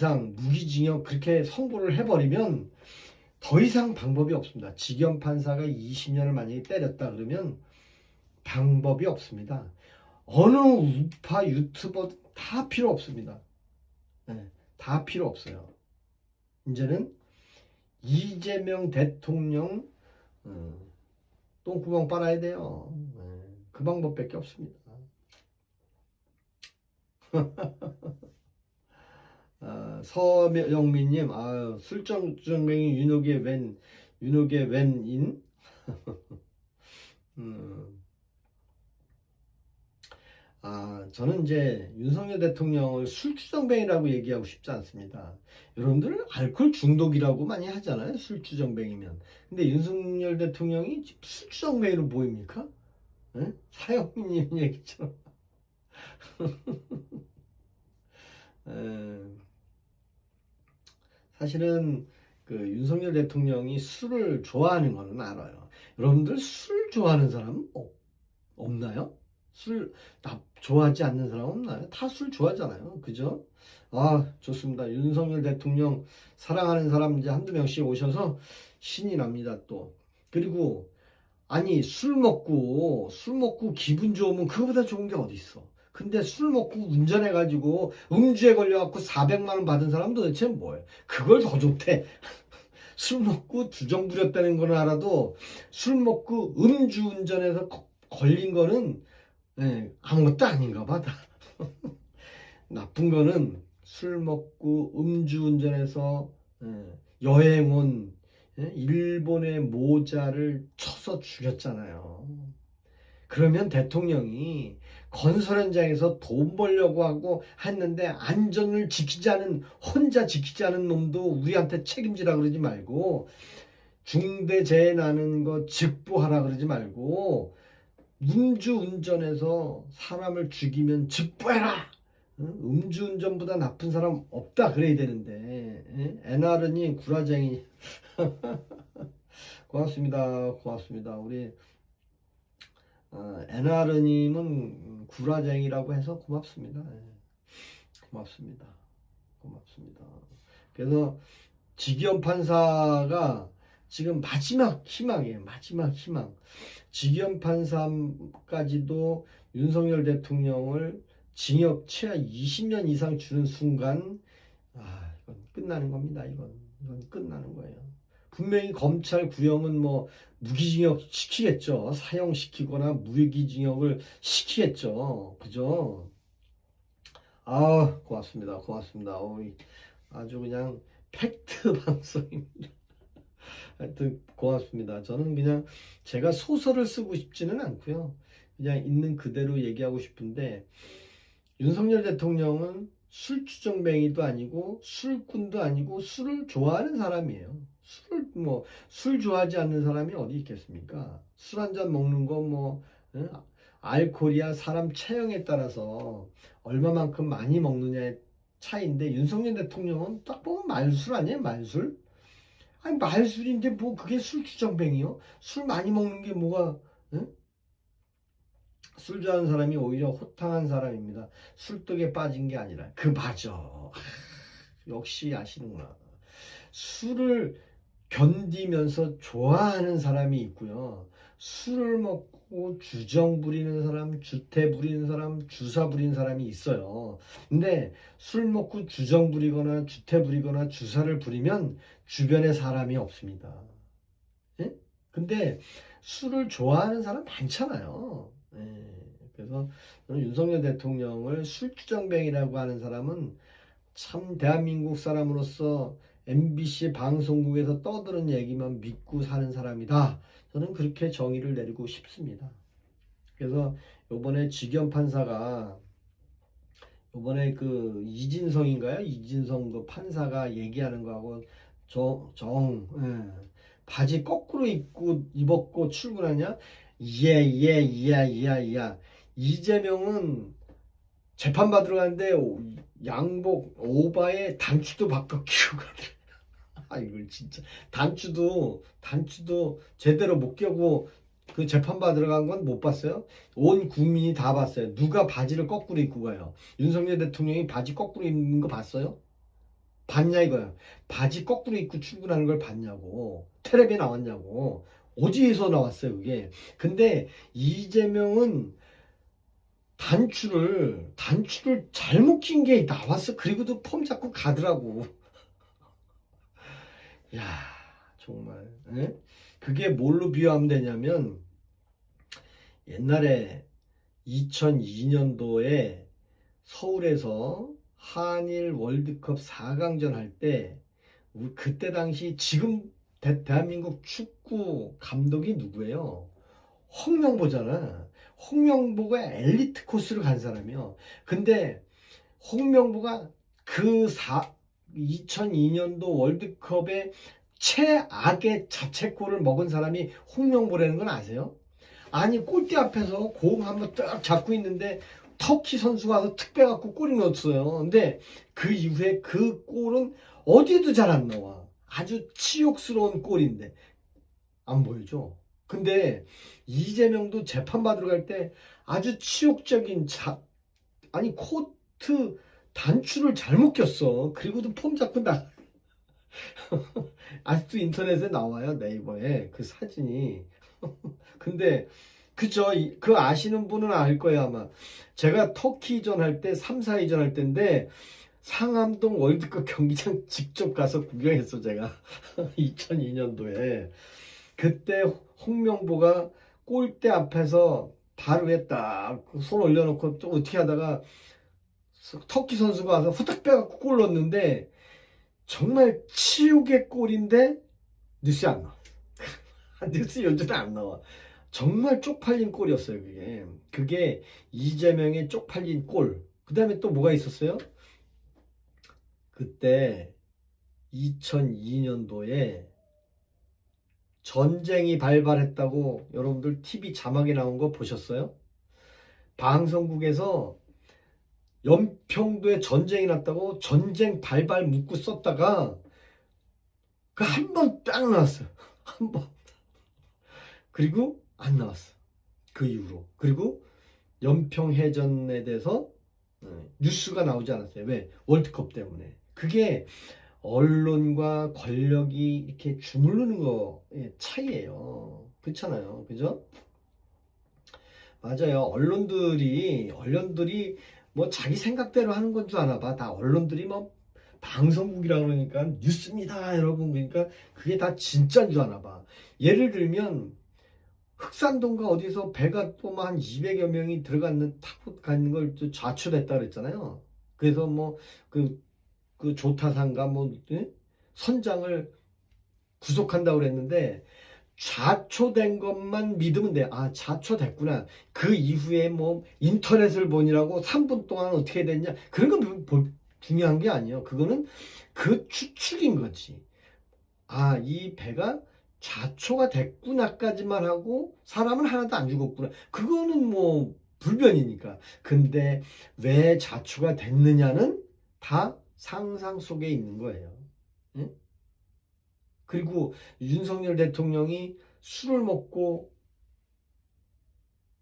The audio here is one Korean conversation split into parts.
이상 무기징역 그렇게 선고를 해버리면 더 이상 방법이 없습니다. 지겸 판사가 20년을 만약에 때렸다 그러면 방법이 없습니다. 어느 우파 유튜버 다 필요 없습니다. 네, 다 필요 없어요. 이제는 이재명 대통령 똥구멍 빨아야 돼요. 네, 그 방법밖에 없습니다. 서영민님, 술정뱅이 윤옥의 웬인? 저는 이제 윤석열 대통령을 술주정뱅이라고 얘기하고 싶지 않습니다. 여러분들 알코올 중독이라고 많이 하잖아요. 술주정뱅이면. 근데 윤석열 대통령이 술주정뱅이로 보입니까? 네? 사형님 얘기처럼. 사실은 그 윤석열 대통령이 술을 좋아하는 거는 알아요. 여러분들 술 좋아하는 사람 없나요? 술 좋아하지 않는 사람 없나요? 다 술 좋아하잖아요. 그죠? 좋습니다. 윤석열 대통령 사랑하는 사람 이제 한두 명씩 오셔서 신이 납니다, 또. 그리고, 아니, 술 먹고 기분 좋으면 그거보다 좋은 게 어디 있어. 근데 술 먹고 운전해가지고 음주에 걸려갖고 400만 원 받은 사람은 도대체 뭐예요? 그걸 더 좋대. 술 먹고 주정 부렸다는 거는 알아도 술 먹고 음주 운전해서 걸린 거는 아무것도 아닌가 봐. 나쁜 거는 술 먹고 음주운전해서 여행 온 일본의 모자를 쳐서 죽였잖아요. 그러면 대통령이 건설 현장에서 돈 벌려고 하고 했는데 안전을 혼자 지키지 않은 놈도 우리한테 책임지라 그러지 말고, 중대재해 나는 거 직보하라 그러지 말고, 음주운전해서 사람을 죽이면 직보해라. 음주운전보다 나쁜 사람 없다 그래야 되는데. NR님 구라쟁이. 고맙습니다. 우리 NR님은 구라쟁이라고 해서 고맙습니다. 고맙습니다. 그래서 지기현 판사가 지금 마지막 희망이에요. 마지막 희망. 지기현 판사까지도 윤석열 대통령을 징역 최하 20년 이상 주는 순간 이건 끝나는 겁니다. 이건 끝나는 거예요. 분명히 검찰 구형은 뭐 무기징역 시키겠죠. 사형시키거나 무기징역을 시키겠죠. 그죠? 고맙습니다. 아주 그냥 팩트 방송입니다. 하여튼 고맙습니다. 저는 그냥 제가 소설을 쓰고 싶지는 않고요. 그냥 있는 그대로 얘기하고 싶은데, 윤석열 대통령은 술주정뱅이도 아니고 술꾼도 아니고 술을 좋아하는 사람이에요. 술 좋아하지 않는 사람이 어디 있겠습니까? 술 한 잔 먹는 거 알코올이야 사람 체형에 따라서 얼마만큼 많이 먹느냐의 차이인데, 윤석열 대통령은 딱 보면 말술 아니에요? 말술? 아니 말술인데 뭐 그게 술주정뱅이요? 술 많이 먹는 게 뭐가 술 좋아하는 사람이 오히려 호탕한 사람입니다. 술독에 빠진 게 아니라. 맞아. 역시 아시는구나. 술을 견디면서 좋아하는 사람이 있고요. 술을 먹고 주정 부리는 사람, 주태 부리는 사람, 주사 부리는 사람이 있어요. 근데 술 먹고 주정 부리거나 주태 부리거나 주사를 부리면 주변에 사람이 없습니다. 근데 술을 좋아하는 사람 많잖아요. 그래서 저는 윤석열 대통령을 술주정뱅이라고 하는 사람은 참 대한민국 사람으로서 MBC 방송국에서 떠드는 얘기만 믿고 사는 사람이다. 저는 그렇게 정의를 내리고 싶습니다. 그래서 요번에 지겸 판사가 요번에 그 이진성인가요? 이진성 그 판사가 얘기하는 거하고 바지 거꾸로 입었고 출근하냐? 이재명은 재판받으러 가는데 양복 오바에 단추도 바꿔 끼고 가더라. 이걸 진짜 단추도 제대로 못 껴고 그 재판받으러 간 건 못 봤어요? 온 국민이 다 봤어요. 누가 바지를 거꾸로 입고 가요? 윤석열 대통령이 바지 거꾸로 입는 거 봤어요? 봤냐 이거야. 바지 거꾸로 입고 출근하는 걸 봤냐고. 텔레비에 나왔냐고. 어디에서 나왔어요 그게. 근데 이재명은 단추를 잘못 낀 게 나왔어. 그리고도 폼 잡고 가더라고. 야 정말. 에? 그게 뭘로 비유하면 되냐면 옛날에 2002년도에 서울에서 한일 월드컵 4강전 할 때 그때 당시 지금 대한민국 축구 감독이 누구예요? 홍명보잖아. 홍명보가 엘리트 코스를 간 사람이요. 근데 홍명보가 그 2002년도 월드컵에 최악의 자책골을 먹은 사람이 홍명보라는 건 아세요? 아니 골대 앞에서 공 한번 딱 잡고 있는데 터키 선수가 와서 툭 빼갖고 골이 넣었어요. 근데 그 이후에 그 골은 어디에도 잘 안 나와. 아주 치욕스러운 골인데 안 보이죠. 근데 이재명도 재판받으러 갈 때 아주 치욕적인 아니 코트 단추를 잘못 꼈어. 그리고도 폼 잡고 나 아직도 인터넷에 나와요. 네이버에 그 사진이. 근데 그죠. 그 아시는 분은 알 거예요 아마. 제가 터키전 할 때 3, 4위전 할 때인데 상암동 월드컵 경기장 직접 가서 구경했어 제가. 2002년도에. 그때 홍명보가 골대 앞에서 바로 위에 딱 손 올려놓고 또 어떻게 하다가 터키 선수가 와서 후딱 빼갖고 골 넣었는데 정말 치욕의 골인데 뉴스에 안 나와. 뉴스 요즘에 안 나와. 정말 쪽팔린 골이었어요 그게. 그게 이재명의 쪽팔린 골. 그 다음에 또 뭐가 있었어요? 그때 2002년도에 전쟁이 발발했다고 여러분들 TV 자막에 나온 거 보셨어요? 방송국에서 연평도에 전쟁이 났다고 전쟁 발발 문구 썼다가 그 한 번 딱 나왔어요. 한 번. 그리고 안 나왔어. 그 이후로. 그리고 연평해전에 대해서 뉴스가 나오지 않았어요. 왜? 월드컵 때문에. 그게 언론과 권력이 이렇게 주무르는 거의 차이예요. 그렇잖아요. 그죠? 맞아요. 언론들이 뭐 자기 생각대로 하는 건 줄 아나 봐. 다 언론들이 뭐 방송국이라 그러니까 뉴스입니다 여러분. 그러니까 그게 다 진짜인 줄 아나 봐. 예를 들면 흑산동가 어디서 배가 또 한 200여 명이 타고 가는 걸 좌초됐다 그랬잖아요. 그래서 뭐 그 조타상가 뭐 선장을 구속한다고 그랬는데 좌초된 것만 믿으면 돼. 아, 좌초됐구나. 그 이후에 뭐 인터넷을 보니라고 3분 동안 어떻게 됐냐. 그런 건 중요한 게 아니에요. 그거는 그 추측인 거지. 아, 이 배가 좌초가 됐구나까지만 하고 사람은 하나도 안 죽었구나. 그거는 뭐 불변이니까. 근데 왜 좌초가 됐느냐는 다 상상 속에 있는 거예요. 응? 그리고 윤석열 대통령이 술을 먹고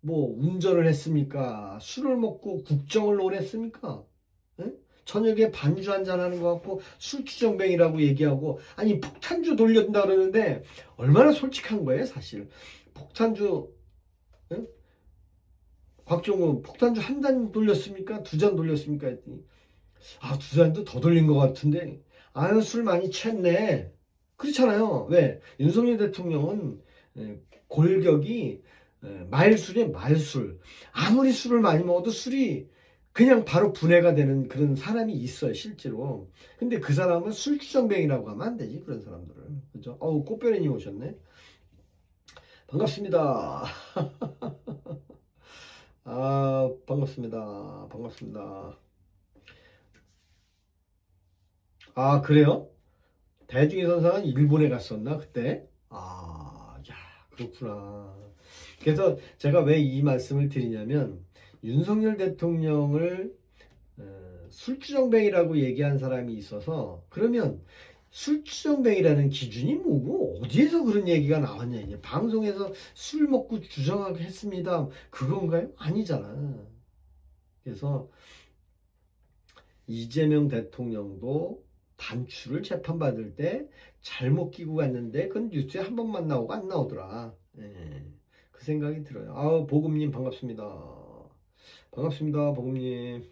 뭐 운전을 했습니까? 술을 먹고 국정을 오랬습니까? 응? 저녁에 반주 한잔 하는 것 같고 술주정뱅이라고 얘기하고 아니 폭탄주 돌린다 그러는데 얼마나 솔직한 거예요 사실. 폭탄주 응? 곽종훈 폭탄주 한 잔 돌렸습니까? 2잔 돌렸습니까? 했더니 아 2잔도 더 돌린 것 같은데 아유 술 많이 취했네. 그렇잖아요. 왜? 윤석열 대통령은 골격이 말술이에요. 말술. 아무리 술을 많이 먹어도 술이 그냥 바로 분해가 되는 그런 사람이 있어요. 실제로. 근데 그 사람은 술주정뱅이라고 하면 안 되지. 그런 사람들을. 그죠? 어우 꽃별이님 오셨네. 반갑습니다. 아 반갑습니다. 반갑습니다. 아 그래요? 대중의 선상은 일본에 갔었나 그때? 아, 야, 그렇구나. 그래서 제가 왜 이 말씀을 드리냐면 윤석열 대통령을 술주정뱅이라고 얘기한 사람이 있어서 그러면 술주정뱅이라는 기준이 뭐고 어디에서 그런 얘기가 나왔냐 이제 방송에서 술 먹고 주정하게 했습니다 그건가요? 아니잖아. 그래서 이재명 대통령도 단추를 재판받을 때 잘못 끼고 갔는데 그건 뉴스에 한 번만 나오고 안 나오더라. 예, 그 생각이 들어요. 아우, 보금님 반갑습니다. 반갑습니다, 보금님.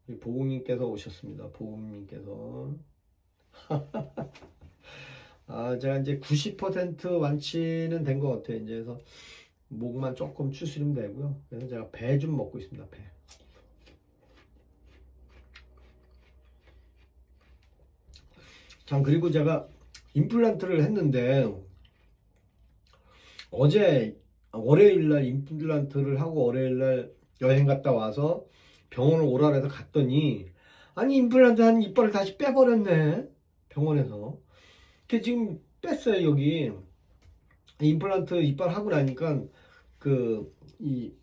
우리 보금님께서 오셨습니다. 보금님께서. 제가 이제 90% 완치는 된 것 같아요. 이제 그래서 목만 조금 추스리면 되고요. 그래서 제가 배 좀 먹고 있습니다. 배. 자, 그리고 제가 임플란트를 했는데 어제 월요일날 임플란트를 하고 월요일날 여행 갔다 와서 병원을 오라 해서 갔더니 아니 임플란트 한 이빨을 다시 빼버렸네, 병원에서. 그 지금 뺐어요. 여기 임플란트 이빨 하고 나니까 이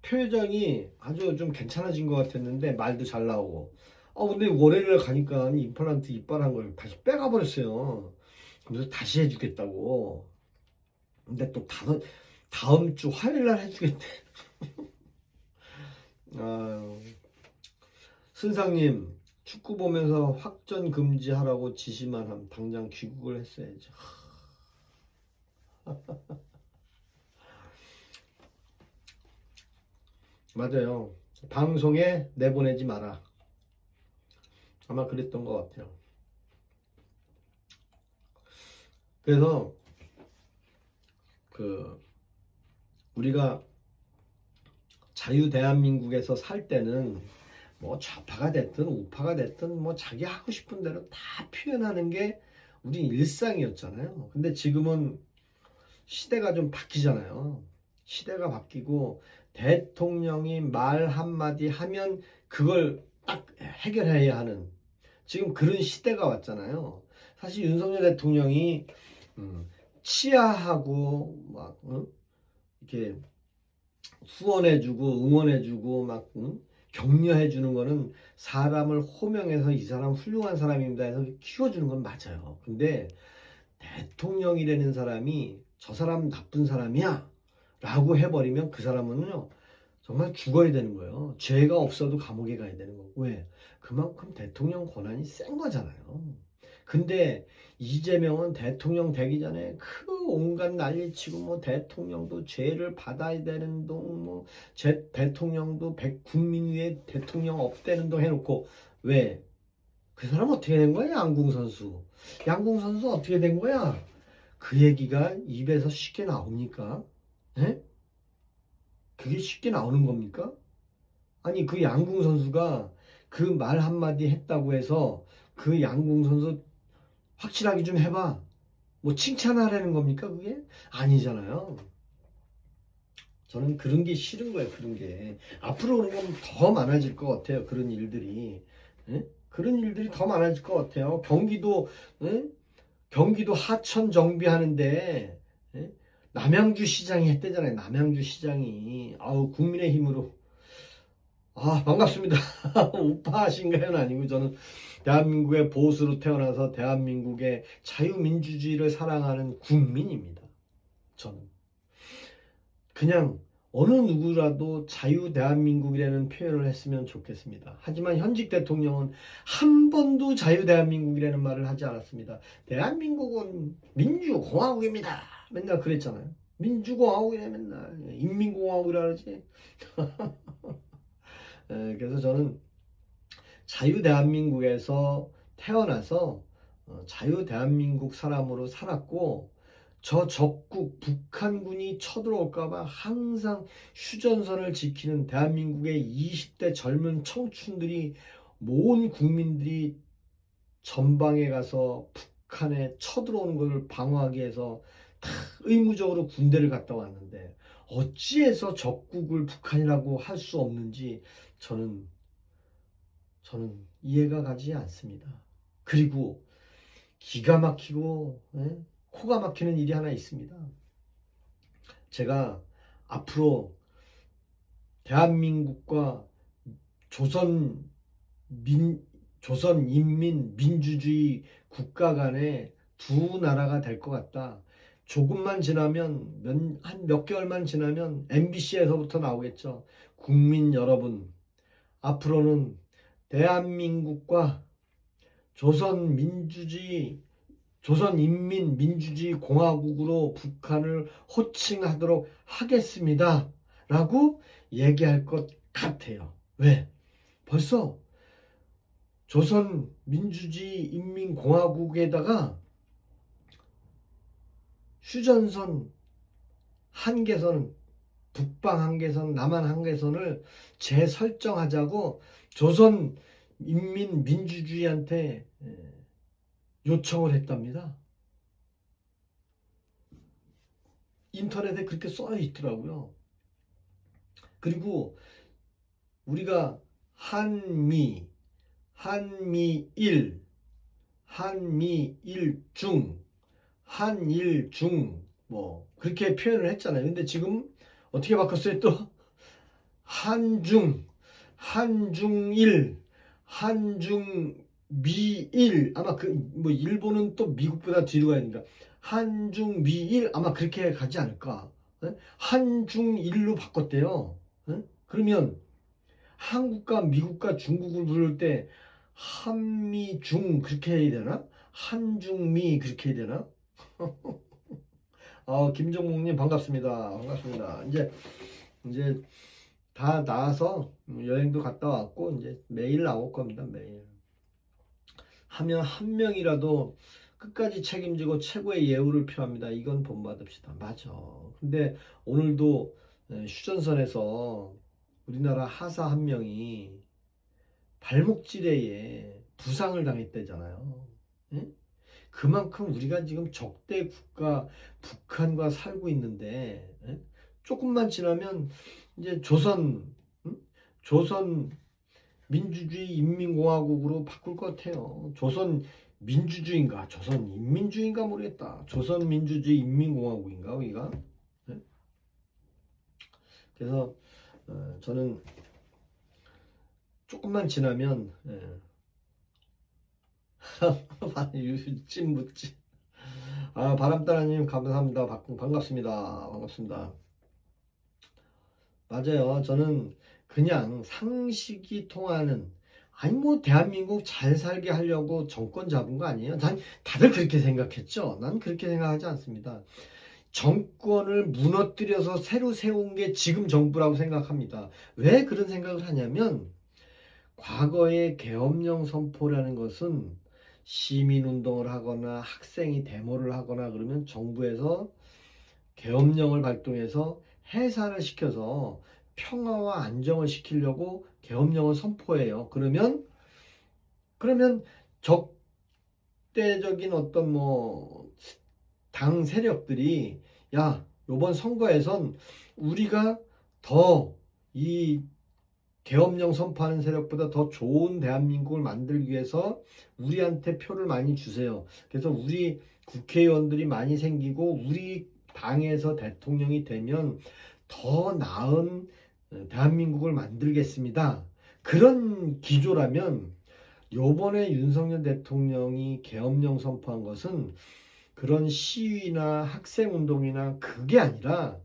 표정이 아주 좀 괜찮아진 것 같았는데 말도 잘 나오고. 근데 월요일날 가니까 임플란트 이빨 한 걸 다시 빼가 버렸어요. 그래서 다시 해주겠다고. 근데 또 다음 주 화요일날 해주겠대. 순상님, 축구 보면서 확전 금지하라고 지시만 함. 당장 귀국을 했어야죠. 맞아요. 방송에 내보내지 마라. 아마 그랬던 것 같아요. 그래서 우리가 자유 대한민국에서 살 때는 뭐 좌파가 됐든 우파가 됐든 뭐 자기 하고 싶은 대로 다 표현하는 게 우리 일상이었잖아요. 근데 지금은 시대가 좀 바뀌잖아요. 시대가 바뀌고 대통령이 말 한마디 하면 그걸 딱 해결해야 하는 지금 그런 시대가 왔잖아요. 사실 윤석열 대통령이 치하하고 막 이렇게 후원해주고 응원해주고 막 격려해주는 거는 사람을 호명해서 이 사람 훌륭한 사람입니다 해서 키워주는 건 맞아요. 근데 대통령이라는 사람이 저 사람 나쁜 사람이야 라고 해버리면 그 사람은요 정말 죽어야 되는 거예요. 죄가 없어도 감옥에 가야 되는 거고. 왜? 그만큼 대통령 권한이 센 거잖아요. 근데 이재명은 대통령 되기 전에 그 온갖 난리치고 뭐 대통령도 죄를 받아야 되는 동 대통령도 국민 위에 대통령 없대는 동 해놓고. 왜? 그 사람 어떻게 된 거야? 양궁 선수 어떻게 된 거야? 그 얘기가 입에서 쉽게 나옵니까? 에? 그게 쉽게 나오는 겁니까? 아니 그 양궁 선수가 그 말 한마디 했다고 해서 그 양궁 선수 확실하게 좀 해봐. 뭐 칭찬하라는 겁니까 그게? 아니잖아요. 저는 그런 게 싫은 거예요. 그런 게 앞으로 그런 건 더 많아질 것 같아요. 그런 일들이. 에? 그런 일들이 더 많아질 것 같아요. 경기도 하천 정비하는데 남양주 시장이 했대잖아요. 남양주 시장이. 국민의힘으로. 반갑습니다. 우파신가요? 아니고 저는 대한민국의 보수로 태어나서 대한민국의 자유민주주의를 사랑하는 국민입니다. 저는 그냥 어느 누구라도 자유 대한민국이라는 표현을 했으면 좋겠습니다. 하지만 현직 대통령은 한 번도 자유 대한민국이라는 말을 하지 않았습니다. 대한민국은 민주공화국입니다. 맨날 그랬잖아요. 민주공화국이래 맨날. 인민공화국이라 그러지. 그래서 저는 자유 대한민국에서 태어나서 자유 대한민국 사람으로 살았고 저 적국 북한군이 쳐들어올까봐 항상 휴전선을 지키는 대한민국의 20대 젊은 청춘들이 모든 국민들이 전방에 가서 북한에 쳐들어오는 것을 방어하기 위해서 다 의무적으로 군대를 갔다 왔는데 어찌해서 적국을 북한이라고 할 수 없는지 저는 이해가 가지 않습니다. 그리고 기가 막히고 코가 막히는 일이 하나 있습니다. 제가 앞으로 대한민국과 조선인민민주주의 국가 간의 두 나라가 될 것 같다. 조금만 지나면 한 몇 개월만 지나면 MBC에서부터 나오겠죠. 국민 여러분, 앞으로는 대한민국과 조선인민민주주의 공화국으로 북한을 호칭하도록 하겠습니다. 라고 얘기할 것 같아요. 왜? 벌써 조선민주주의인민공화국에다가 휴전선 한계선, 북방 한계선, 남한 한계선을 재설정하자고 조선인민민주주의한테 요청을 했답니다. 인터넷에 그렇게 써 있더라고요. 그리고 우리가 한미일, 한미일중, 한일중 뭐 그렇게 표현을 했잖아요. 근데 지금 어떻게 바꿨어요? 또 한중일, 한중미일. 아마 그 뭐 일본은 또 미국보다 뒤로 가야 되니까 한중미일 아마 그렇게 가지 않을까? 한중일로 바꿨대요. 그러면 한국과 미국과 중국을 부를 때 한미중 그렇게 해야 되나? 한중미 그렇게 해야 되나? 김정국님 반갑습니다. 반갑습니다. 이제 다 나와서 여행도 갔다 왔고 이제 매일 나올 겁니다. 매일 하면 한 명이라도 끝까지 책임지고 최고의 예우를 표합니다. 이건 본받읍시다. 맞아. 근데 오늘도 휴전선에서 우리나라 하사 한 명이 발목지뢰에 부상을 당했대잖아요. 응? 그만큼 우리가 지금 적대 국가 북한과 살고 있는데 조금만 지나면 이제 조선 민주주의 인민공화국으로 바꿀 것 같아요. 조선 민주주의인가 조선 인민주의인가 모르겠다. 조선 민주주의 인민공화국인가 우리가. 그래서 저는 조금만 지나면 찐묻지. 바람따라님 감사합니다. 반갑습니다. 반갑습니다. 맞아요. 저는 그냥 상식이 통하는 뭐 대한민국 잘 살게 하려고 정권 잡은 거 아니에요? 난 다들 그렇게 생각했죠. 난 그렇게 생각하지 않습니다. 정권을 무너뜨려서 새로 세운 게 지금 정부라고 생각합니다. 왜 그런 생각을 하냐면 과거의 계엄령 선포라는 것은 시민운동을 하거나 학생이 데모를 하거나 그러면 정부에서 계엄령을 발동해서 해산을 시켜서 평화와 안정을 시키려고 계엄령을 선포해요. 그러면 적대적인 어떤 당 세력들이 요번 선거에선 우리가 더 이 계엄령 선포하는 세력보다 더 좋은 대한민국을 만들기 위해서 우리한테 표를 많이 주세요. 그래서 우리 국회의원들이 많이 생기고 우리 당에서 대통령이 되면 더 나은 대한민국을 만들겠습니다. 그런 기조라면 요번에 윤석열 대통령이 계엄령 선포한 것은 그런 시위나 학생운동이나 그게 아니라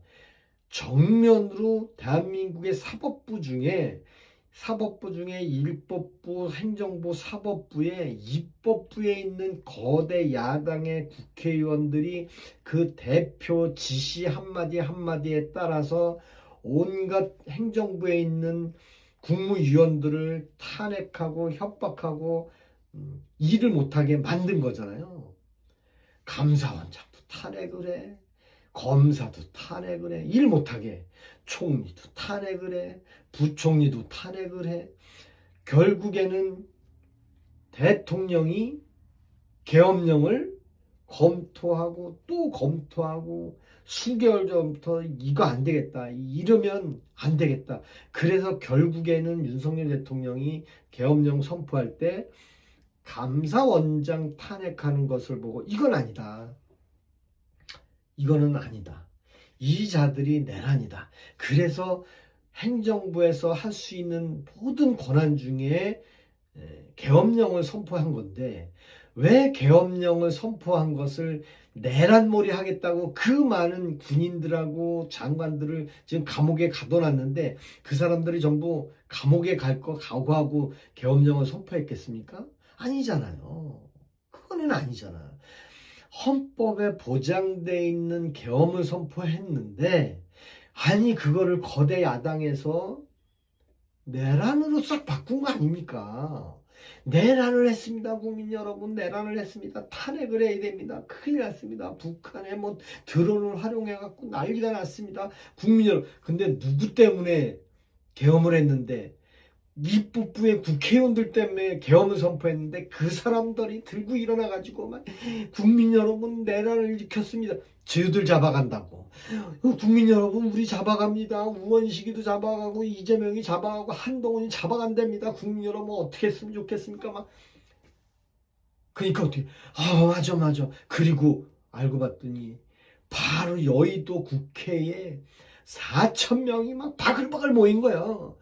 정면으로 대한민국의 사법부 중에 일법부, 행정부, 사법부에 입법부에 있는 거대 야당의 국회의원들이 그 대표 지시 한마디 한마디에 따라서 온갖 행정부에 있는 국무위원들을 탄핵하고 협박하고 일을 못하게 만든 거잖아요. 감사원장도 탄핵을 해. 검사도 탄핵을 해. 일 못하게. 총리도 탄핵을 해. 부총리도 탄핵을 해. 결국에는 대통령이 계엄령을 검토하고 또 검토하고 수개월 전부터 이거 안 되겠다. 이러면 안 되겠다. 그래서 결국에는 윤석열 대통령이 계엄령 선포할 때 감사원장 탄핵하는 것을 보고 이건 아니다. 이거는 아니다. 이 자들이 내란이다. 그래서 행정부에서 할 수 있는 모든 권한 중에 계엄령을 선포한 건데 왜 계엄령을 선포한 것을 내란몰이 하겠다고 그 많은 군인들하고 장관들을 지금 감옥에 가둬놨는데 그 사람들이 전부 감옥에 갈 거 각오하고 계엄령을 선포했겠습니까? 아니잖아요. 그거는 아니잖아. 헌법에 보장돼 있는 계엄을 선포했는데 아니 그거를 거대 야당에서 내란으로 싹 바꾼 거 아닙니까? 내란을 했습니다. 국민 여러분, 내란을 했습니다. 탄핵을 해야 됩니다. 큰일 났습니다. 북한에 뭐 드론을 활용해 갖고 난리가 났습니다. 국민 여러분, 근데 누구 때문에 계엄을 했는데 입법부의 국회의원들 때문에 계엄을 선포했는데 그 사람들이 들고 일어나 가지고 막 국민 여러분 내란을 일으켰습니다. 저희들 잡아간다고. 국민 여러분 우리 잡아갑니다. 우원식이도 잡아가고 이재명이 잡아가고 한동훈이 잡아간답니다. 국민 여러분 어떻게 했으면 좋겠습니까? 막 그러니까 어떻게 맞아. 그리고 알고 봤더니 바로 여의도 국회에 4,000명이 막 바글바글 모인 거예요.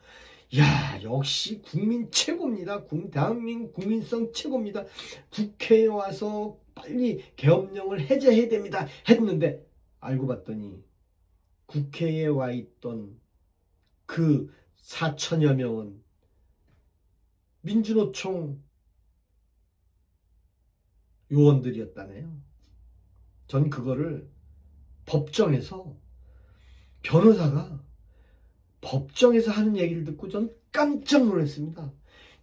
야, 역시 국민 최고입니다. 대한민국 국민성 최고입니다. 국회에 와서 빨리 계엄령을 해제해야 됩니다. 했는데 알고 봤더니 국회에 와 있던 그 4천여 명은 민주노총 요원들이었다네요. 전 그거를 법정에서 변호사가 법정에서 하는 얘기를 듣고 전 깜짝 놀랐습니다.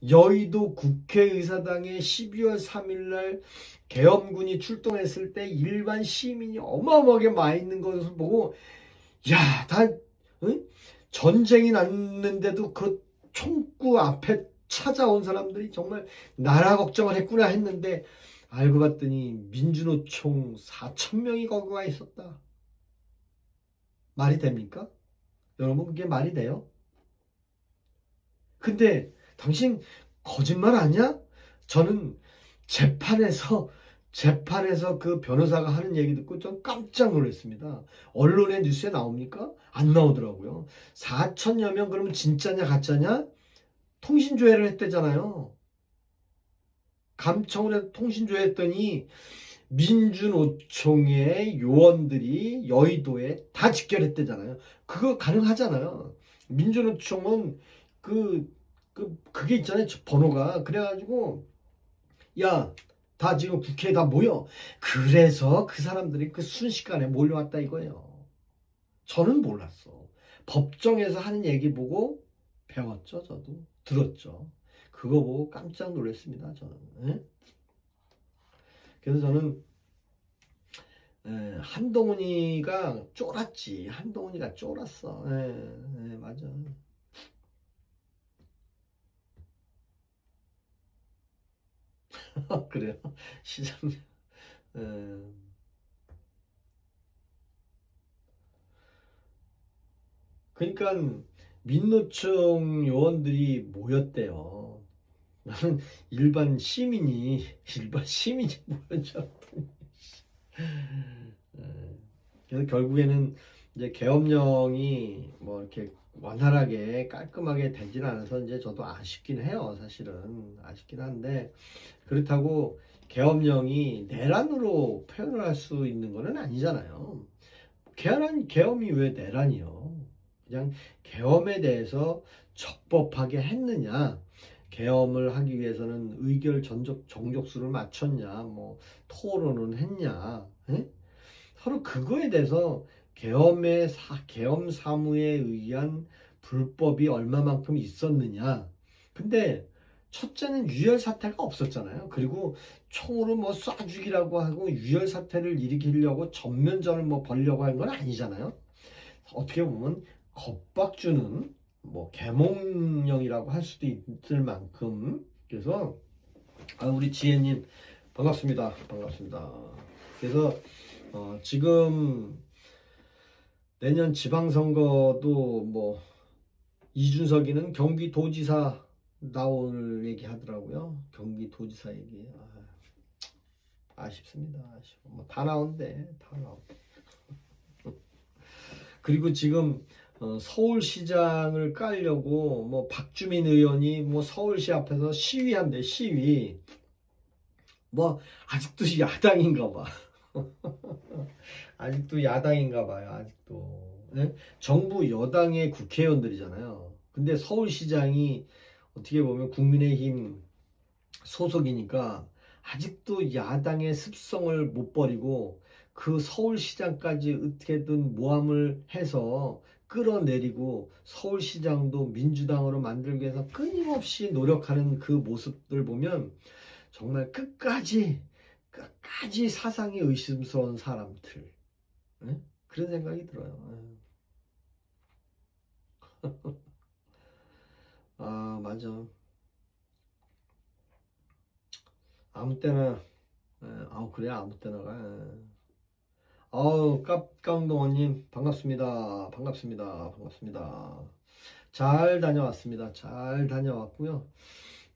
여의도 국회의사당에 12월 3일 날 계엄군이 출동했을 때 일반 시민이 어마어마하게 많이 있는 것을 보고 야, 전쟁이 났는데도 그 총구 앞에 찾아온 사람들이 정말 나라 걱정을 했구나 했는데 알고 봤더니 민주노총 4,000명이 거기 와 있었다. 말이 됩니까? 여러분 그게 말이 돼요? 근데 당신 거짓말 아니야? 저는 재판에서 그 변호사가 하는 얘기 듣고 좀 깜짝 놀랐습니다. 언론의 뉴스에 나옵니까? 안 나오더라고요. 4천여 명 그러면 진짜냐 가짜냐? 통신조회를 했대잖아요. 감청을 해서 통신조회했더니 민주노총의 요원들이 여의도에 다 집결했대잖아요. 그거 가능하잖아요. 민주노총은 그게 있잖아요. 번호가. 그래가지고 야, 다 지금 국회에 다 모여. 그래서 그 사람들이 그 순식간에 몰려왔다 이거예요. 저는 몰랐어. 법정에서 하는 얘기 보고 배웠죠. 저도 들었죠. 그거 보고 깜짝 놀랐습니다. 저는. 예? 그래서 저는 한동훈이가 쫄았지. 한동훈이가 쫄았어. 맞아. 그래요. 시장님. 그러니까 민노총 요원들이 모였대요. 나는 일반 시민이 모였죠. 그래서 결국에는 이제 계엄령이 뭐 이렇게 원활하게 깔끔하게 되지는 않아서 이제 저도 아쉽긴 해요. 사실은 아쉽긴 한데 그렇다고 계엄령이 내란으로 표현을 할 수 있는 거는 아니잖아요. 계엄이 왜 내란이요? 그냥 계엄에 대해서 적법하게 했느냐? 계엄을 하기 위해서는 의결 정족수를 맞췄냐? 뭐 토론은 했냐? 에? 서로 그거에 대해서 계엄 사무에 의한 불법이 얼마만큼 있었느냐. 근데 첫째는 유혈 사태가 없었잖아요. 그리고 총으로 뭐 쏴 죽이라고 하고 유혈 사태를 일으키려고 전면전을 뭐 벌려고 한 건 아니잖아요. 어떻게 보면 겁박주는 뭐 계몽령이라고 할 수도 있을 만큼. 그래서 우리 지혜님 반갑습니다. 그래서 지금 내년 지방선거도 뭐 이준석이는 경기도지사 나올 얘기 하더라고요. 경기도지사 얘기. 아쉽습니다. 아쉬워. 뭐 다 나온대. 그리고 지금 서울시장을 깔려고 뭐 박주민 의원이 뭐 서울시 앞에서 시위한대. 시위. 뭐 아직도 야당인가 봐. 아직도 야당인가 봐요. 아직도. 네? 정부 여당의 국회의원들이잖아요. 근데 서울시장이 어떻게 보면 국민의힘 소속이니까 아직도 야당의 습성을 못 버리고 그 서울시장까지 어떻게든 모함을 해서 끌어내리고 서울시장도 민주당으로 만들기 위해서 끊임없이 노력하는 그 모습들 보면 정말 끝까지 사상이 의심스러운 사람들, 예? 그런 생각이 들어요. 아, 맞아. 아무 때나, 그래, 아무 때나가. 깝깡동원님, 반갑습니다. 반갑습니다. 반갑습니다. 잘 다녀왔습니다. 잘 다녀왔고요.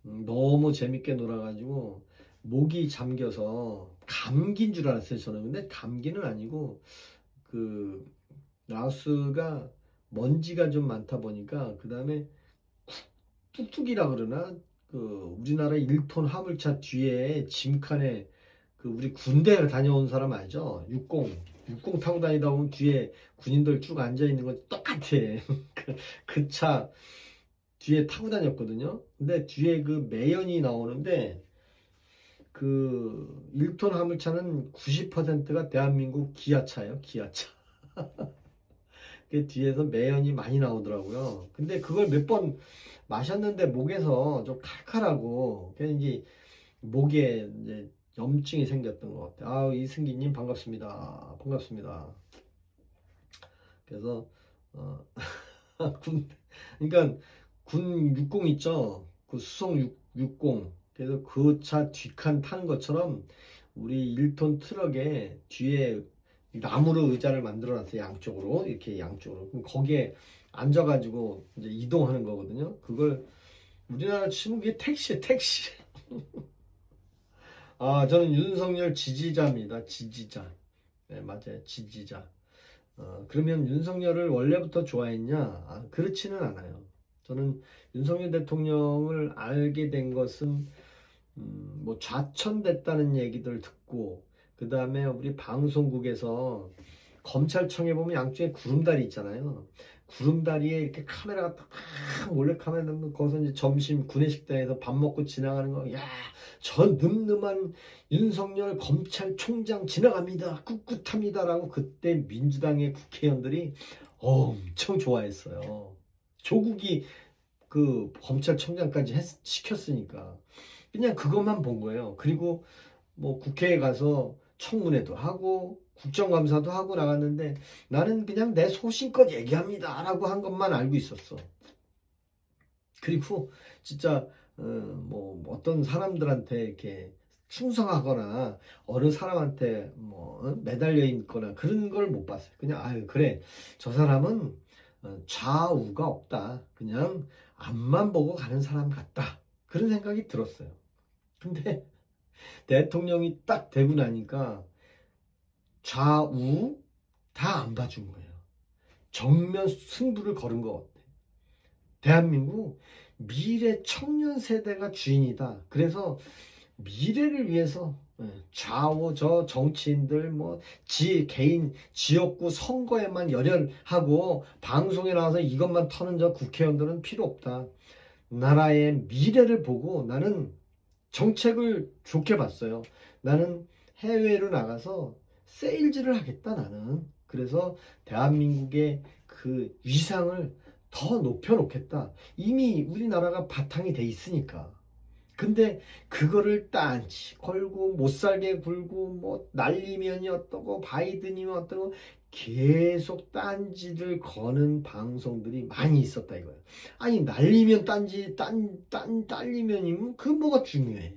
너무 재밌게 놀아가지고, 목이 잠겨서, 감기인 줄 알았어요, 저는. 근데 감기는 아니고, 그, 라오스가 먼지가 좀 많다 보니까, 그 다음에 뚝뚝이라 그러나, 그, 우리나라 1톤 화물차 뒤에 짐칸에 그 우리 군대 다녀온 사람 알죠? 60 타고 다니다 보면 뒤에 군인들 쭉 앉아 있는 거 똑같아. 그 차 뒤에 타고 다녔거든요. 근데 뒤에 그 매연이 나오는데 그 1톤 화물차는 90%가 대한민국 기아차예요. 기아차. 그 뒤에서 매연이 많이 나오더라고요. 근데 그걸 몇 번 마셨는데 목에서 좀 칼칼하고 그냥 이제 목에 이제 염증이 생겼던 것 같아요. 이승기님 반갑습니다. 반갑습니다. 그래서 그러니까 군 60 있죠. 그 수송 60. 그래서 그 차 뒷칸 타는 것처럼 우리 1톤 트럭에 뒤에 나무로 의자를 만들어 놨어요. 양쪽으로 이렇게 양쪽으로. 그럼 거기에 앉아가지고 이제 이동하는 거거든요. 그걸 우리나라 치면 그게 택시예요. 택시. 저는 윤석열 지지자입니다. 지지자. 네, 맞아요. 지지자. 그러면 윤석열을 원래부터 좋아했냐? 그렇지는 않아요. 저는 윤석열 대통령을 알게 된 것은 뭐 좌천됐다는 얘기들 듣고 그 다음에 우리 방송국에서 검찰청에 보면 양쪽에 구름다리 있잖아요. 구름다리에 이렇게 카메라가 딱 몰래 카메라 넣는 거기서 이제 점심 구내식당에서 밥 먹고 지나가는 거, 야, 저 늠름한 윤석열 검찰총장 지나갑니다. 꿋꿋합니다라고 그때 민주당의 국회의원들이 엄청 좋아했어요. 조국이 그 검찰총장까지 시켰으니까 그냥 그것만 본 거예요. 그리고 뭐 국회에 가서 청문회도 하고 국정감사도 하고 나갔는데 나는 그냥 내 소신껏 얘기합니다 라고 한 것만 알고 있었어. 그리고 진짜 뭐 어떤 사람들한테 이렇게 충성하거나 어느 사람한테 뭐 매달려 있거나 그런 걸 못 봤어요. 그냥 그래, 저 사람은 좌우가 없다. 그냥 앞만 보고 가는 사람 같다. 그런 생각이 들었어요. 근데 대통령이 딱 되고 나니까 좌우 다 안 봐준 거예요. 정면 승부를 걸은 것 같아. 대한민국 미래 청년 세대가 주인이다. 그래서 미래를 위해서 좌우 저 정치인들 뭐 개인 지역구 선거에만 열혈하고 방송에 나와서 이것만 터는 저 국회의원들은 필요 없다. 나라의 미래를 보고 나는 정책을 좋게 봤어요. 나는 해외로 나가서 세일즈를 하겠다, 나는. 그래서 대한민국의 그 위상을 더 높여놓겠다. 이미 우리나라가 바탕이 돼 있으니까. 근데 그거를 딴지 걸고 못살게 굴고 뭐 날리면이 어떠고 바이든이면 어떠고 계속 딴지를 거는 방송들이 많이 있었다 이거예요. 아니 날리면 딴지 딸리면이면 그 뭐가 중요해.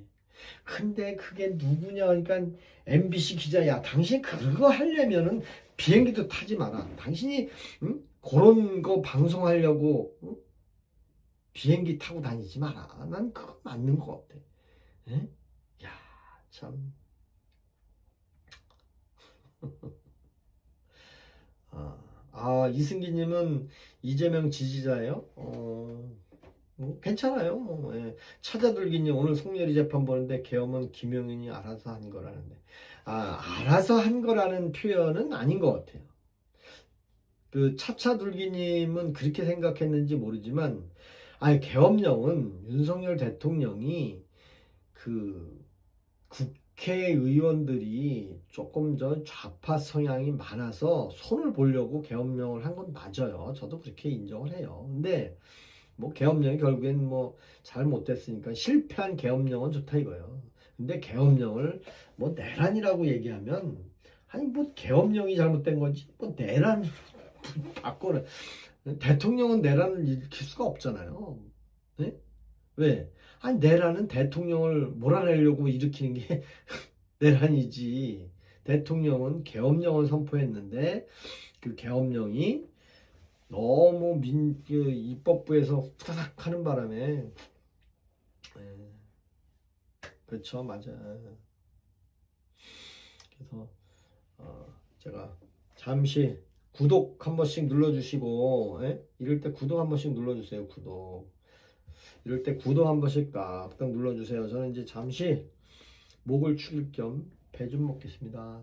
근데 그게 누구냐 그러니까 MBC 기자야, 당신 그거 하려면은 비행기도 타지 마라. 당신이 그런 거 방송하려고 비행기 타고 다니지 마라. 난 그거 맞는 것 같아. 에? 야, 참. 이승기님은 이재명 지지자예요? 뭐 괜찮아요. 찾아들기님 오늘 송렬이 재판 보는데 계엄은 김용인이 알아서 한 거라는데. 알아서 한 거라는 표현은 아닌 것 같아요. 그 차차둘기님은 그렇게 생각했는지 모르지만, 계엄령은 윤석열 대통령이 그 국회의원들이 조금 저 좌파 성향이 많아서 손을 보려고 계엄령을 한 건 맞아요. 저도 그렇게 인정을 해요. 근데 뭐 계엄령이 결국엔 뭐 잘못됐으니까 실패한 계엄령은 좋다 이거예요. 근데 계엄령을 뭐 내란이라고 얘기하면 아니 뭐 계엄령이 잘못된 건지 뭐 내란 바꿔라. 대통령은 내란을 일으킬 수가 없잖아요. 네? 왜? 아니 내란은 대통령을 몰아내려고 일으키는 게 내란이지. 대통령은 계엄령을 선포했는데 그 계엄령이 너무 그 입법부에서 후다닥 하는 바람에 예, 그렇죠, 맞아요. 그래서 제가 잠시 구독 한 번씩 눌러주시고 이럴 때 구독 한 번씩 눌러주세요. 구독 이럴 때 구독 한 번씩 깍깍 눌러주세요. 저는 이제 잠시 목을 축일 겸 배 좀 먹겠습니다.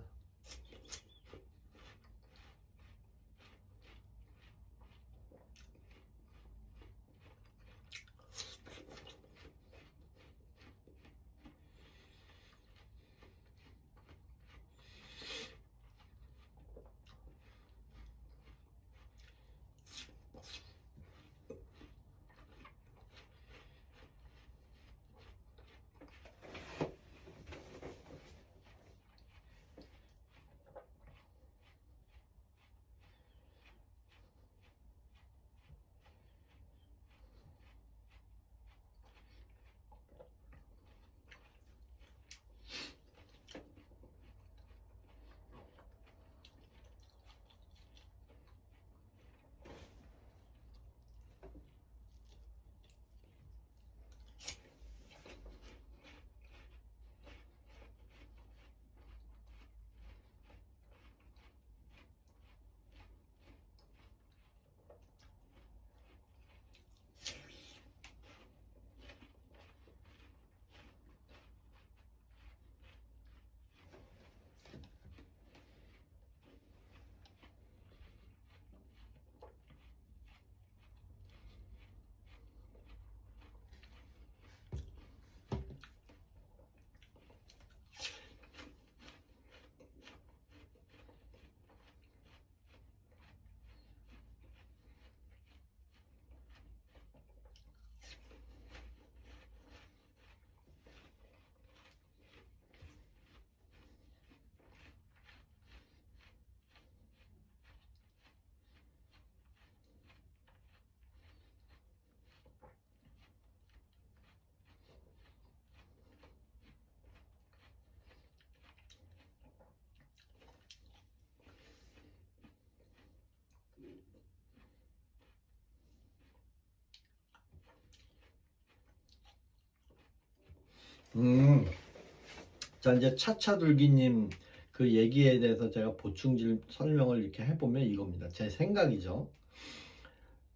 자 이제 차차둘기님 그 얘기에 대해서 제가 보충 설명을 이렇게 해보면 이겁니다. 제 생각이죠.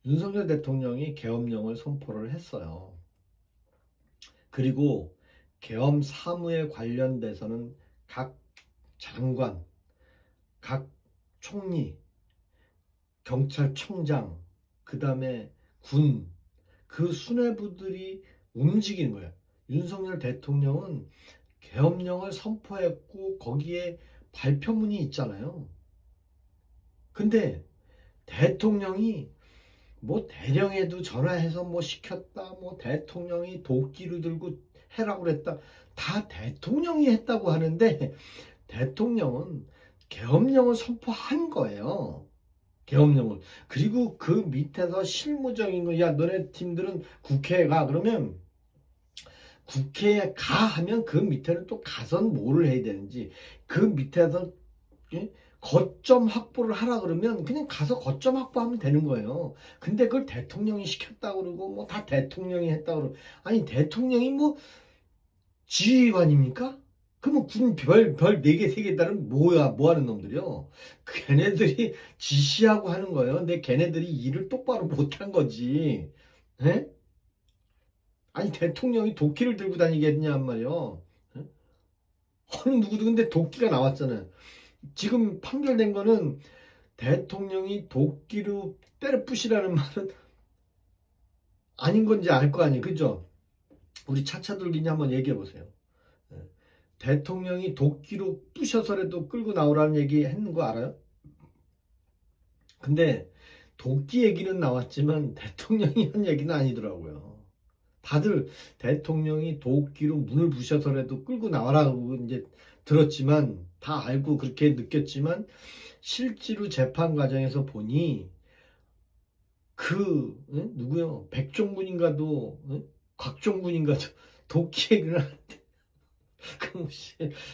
윤석열 대통령이 계엄령을 선포를 했어요. 그리고 계엄 사무에 관련돼서는 각 장관, 각 총리, 경찰청장, 그 다음에 군, 그 수뇌부들이 움직이는 거예요. 윤석열 대통령은 계엄령을 선포했고 거기에 발표문이 있잖아요. 근데 대통령이 뭐 대령에도 전화해서 뭐 시켰다, 뭐 대통령이 도끼를 들고 해라고 그랬다, 다 대통령이 했다고 하는데 대통령은 계엄령을 선포한 거예요. 계엄령을. 그리고 그 밑에서 실무적인 거, 야 너네 팀들은 국회에 가 그러면 국회에 가 하면 그 밑에는 또 가선 뭐를 해야 되는지, 그 밑에서 거점 확보를 하라 그러면 그냥 가서 거점 확보하면 되는 거예요. 근데 그걸 대통령이 시켰다고 그러고 뭐 다 대통령이 했다고 그러고, 아니 대통령이 뭐 지휘관입니까? 그러면 군 별 4개, 3개 따른 뭐야, 뭐 하는 놈들이요? 걔네들이 지시하고 하는 거예요. 근데 걔네들이 일을 똑바로 못한 거지. 에? 아니 대통령이 도끼를 들고 다니겠냐 말이요. 어느 누구도 근데 도끼가 나왔잖아요. 지금 판결된 거는 대통령이 도끼로 때려 부시라는 말은 아닌 건지 알 거 아니에요. 그죠? 우리 차차돌기님 한번 얘기해 보세요. 대통령이 도끼로 부셔서라도 끌고 나오라는 얘기 했는 거 알아요? 근데 도끼 얘기는 나왔지만 대통령이 한 얘기는 아니더라고요. 다들 대통령이 도끼로 문을 부셔서라도 끌고 나와라고 이제 들었지만, 다 알고 그렇게 느꼈지만, 실제로 재판 과정에서 보니 누구요? 백종군인가도, 곽종군인가도 도끼 얘기를 하는데,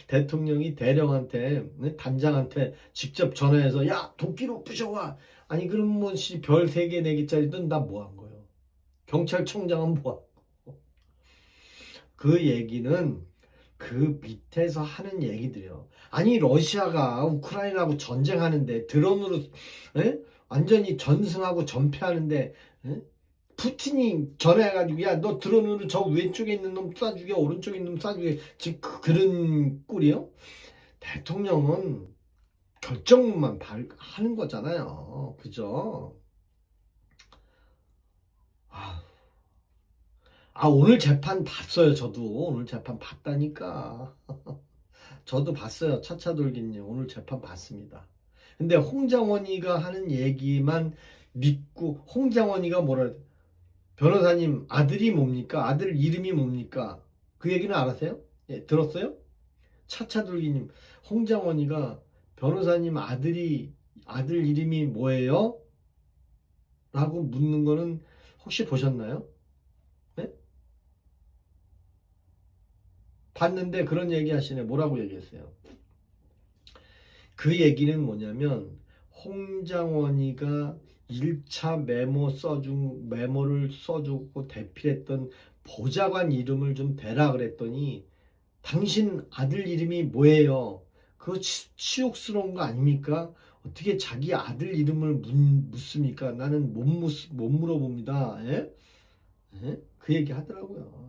대통령이 대령한테, 단장한테 직접 전화해서 야 도끼로 부셔와. 아니 그럼 뭐 별 3개 4개짜리든 나 뭐 한 거예요? 경찰청장은 뭐 한 거예요? 그 얘기는 그 밑에서 하는 얘기들이요. 아니 러시아가 우크라이나하고 전쟁하는데 드론으로 완전히 전승하고 전패하는데, 푸틴이 전화해가지고 야 너 드론으로 저 왼쪽에 있는 놈 쏴주게, 오른쪽에 있는 놈 쏴주게, 지금 그런 꼴이요? 대통령은 결정만 하는 거잖아요. 그죠? 오늘 재판 봤어요. 저도 오늘 재판 봤다니까. 저도 봤어요. 차차돌기님 오늘 재판 봤습니다. 근데 홍장원이가 하는 얘기만 믿고, 홍장원이가 뭐라, 변호사님 아들이 뭡니까? 아들 이름이 뭡니까? 그 얘기는 알았어요? 예, 들었어요? 차차돌기님, 홍장원이가 변호사님 아들 이름이 뭐예요? 라고 묻는 거는 혹시 보셨나요? 네? 봤는데 그런 얘기 하시네. 뭐라고 얘기했어요? 그 얘기는 뭐냐면, 홍장원이가 1차 메모를 써주고 대필했던 보좌관 이름을 좀 대라 그랬더니, 당신 아들 이름이 뭐예요? 그거 치욕스러운 거 아닙니까? 어떻게 자기 아들 이름을 묻습니까? 나는 못 물어봅니다. 예? 예? 그 얘기 하더라고요.